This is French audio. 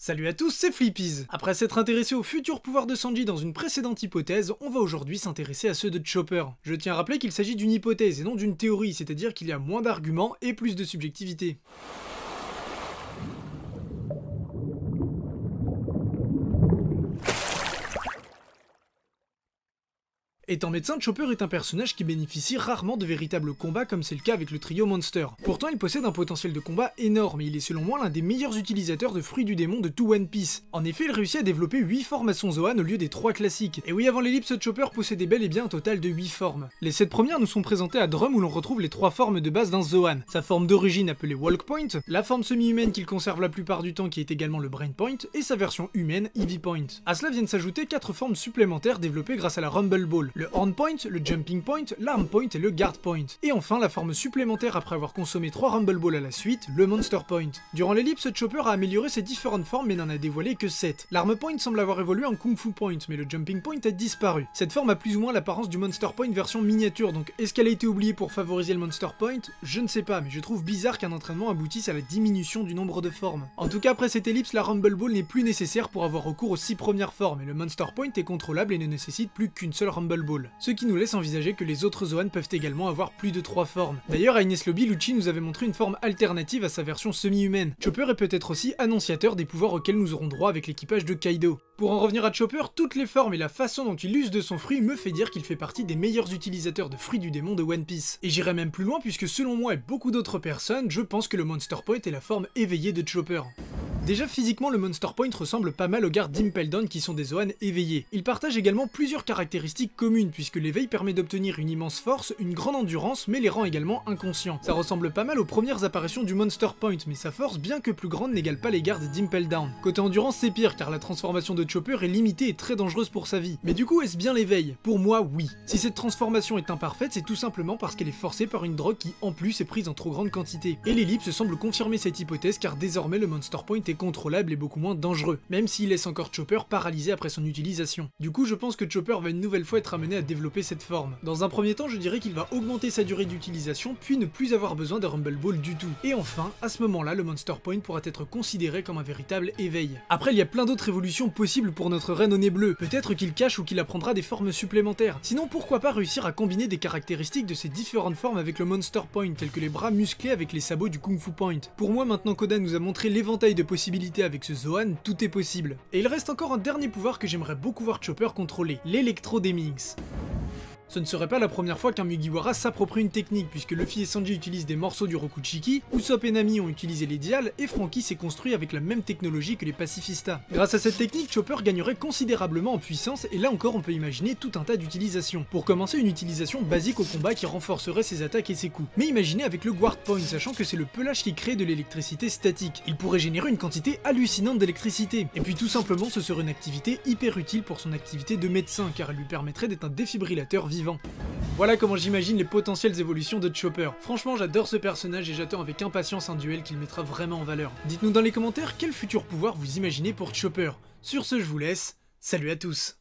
Salut à tous, c'est Flippies. Après s'être intéressé aux futurs pouvoirs de Sanji dans une précédente hypothèse, on va aujourd'hui s'intéresser à ceux de Chopper. Je tiens à rappeler qu'il s'agit d'une hypothèse et non d'une théorie, c'est-à-dire qu'il y a moins d'arguments et plus de subjectivité. Étant médecin, Chopper est un personnage qui bénéficie rarement de véritables combats comme c'est le cas avec le trio Monster. Pourtant il possède un potentiel de combat énorme et il est selon moi l'un des meilleurs utilisateurs de fruits du démon de tout One Piece. En effet il réussit à développer 8 formes à son Zoan au lieu des 3 classiques. Et oui, avant l'ellipse, Chopper possédait bel et bien un total de 8 formes. Les 7 premières nous sont présentées à Drum où l'on retrouve les 3 formes de base d'un Zoan. Sa forme d'origine appelée Walk Point, la forme semi-humaine qu'il conserve la plupart du temps qui est également le Brain Point, et sa version humaine, Eevee Point. À cela viennent s'ajouter 4 formes supplémentaires développées grâce à la Rumble Ball. Le Horn Point, le Jumping Point, l'Arm Point et le Guard Point. Et enfin la forme supplémentaire après avoir consommé 3 Rumble Balls à la suite, le Monster Point. Durant l'ellipse, Chopper a amélioré ses différentes formes mais n'en a dévoilé que 7. L'Arm Point semble avoir évolué en Kung Fu Point, mais le Jumping Point a disparu. Cette forme a plus ou moins l'apparence du Monster Point version miniature, donc est-ce qu'elle a été oubliée pour favoriser le Monster Point? Je ne sais pas, mais je trouve bizarre qu'un entraînement aboutisse à la diminution du nombre de formes. En tout cas, après cette ellipse, la Rumble Ball n'est plus nécessaire pour avoir recours aux 6 premières formes, et le Monster Point est contrôlable et ne nécessite plus qu'une seule Rumble Ball. Ce qui nous laisse envisager que les autres Zoan peuvent également avoir plus de 3 formes. D'ailleurs, à Enies Lobby, Lucci nous avait montré une forme alternative à sa version semi-humaine. Chopper est peut-être aussi annonciateur des pouvoirs auxquels nous aurons droit avec l'équipage de Kaido. Pour en revenir à Chopper, toutes les formes et la façon dont il use de son fruit me fait dire qu'il fait partie des meilleurs utilisateurs de fruits du démon de One Piece. Et j'irai même plus loin puisque selon moi et beaucoup d'autres personnes, je pense que le Monster Point est la forme éveillée de Chopper. Déjà physiquement, le Monster Point ressemble pas mal aux gardes d'Impel Down qui sont des Zoan éveillés. Il partage également plusieurs caractéristiques communes puisque l'éveil permet d'obtenir une immense force, une grande endurance mais les rend également inconscients. Ça ressemble pas mal aux premières apparitions du Monster Point mais sa force bien que plus grande n'égale pas les gardes d'Impel Down. Côté endurance c'est pire car la transformation de Chopper est limitée et très dangereuse pour sa vie. Mais du coup est-ce bien l'éveil? Pour moi oui. Si cette transformation est imparfaite c'est tout simplement parce qu'elle est forcée par une drogue qui en plus est prise en trop grande quantité. Et l'ellipse semble confirmer cette hypothèse car désormais le Monster Point est contrôlable et beaucoup moins dangereux, même s'il laisse encore Chopper paralysé après son utilisation. Du coup je pense que Chopper va une nouvelle fois être amené à développer cette forme. Dans un premier temps je dirais qu'il va augmenter sa durée d'utilisation puis ne plus avoir besoin de Rumble Ball du tout. Et enfin, à ce moment-là le Monster Point pourra être considéré comme un véritable éveil. Après il y a plein d'autres évolutions possibles pour notre reine au nez bleu, peut-être qu'il cache ou qu'il apprendra des formes supplémentaires. Sinon pourquoi pas réussir à combiner des caractéristiques de ces différentes formes avec le Monster Point, tels que les bras musclés avec les sabots du Kung Fu Point. Pour moi maintenant qu'Oda nous a montré l'éventail de possibilités avec ce Zoan, tout est possible. Et il reste encore un dernier pouvoir que j'aimerais beaucoup voir Chopper contrôler, l'Electro Demings. Ce ne serait pas la première fois qu'un Mugiwara s'approprie une technique, puisque Luffy et Sanji utilisent des morceaux du Rokuchiki, Usopp et Nami ont utilisé les Dials, et Franky s'est construit avec la même technologie que les Pacifistas. Grâce à cette technique, Chopper gagnerait considérablement en puissance, et là encore on peut imaginer tout un tas d'utilisations. Pour commencer, une utilisation basique au combat qui renforcerait ses attaques et ses coups. Mais imaginez avec le Guard Point, sachant que c'est le pelage qui crée de l'électricité statique. Il pourrait générer une quantité hallucinante d'électricité. Et puis tout simplement, ce serait une activité hyper utile pour son activité de médecin, car elle lui permettrait d'être un défibrillateur vivant. Voilà comment j'imagine les potentielles évolutions de Chopper. Franchement j'adore ce personnage et j'attends avec impatience un duel qu'il mettra vraiment en valeur. Dites-nous dans les commentaires quel futur pouvoir vous imaginez pour Chopper. Sur ce je vous laisse, salut à tous.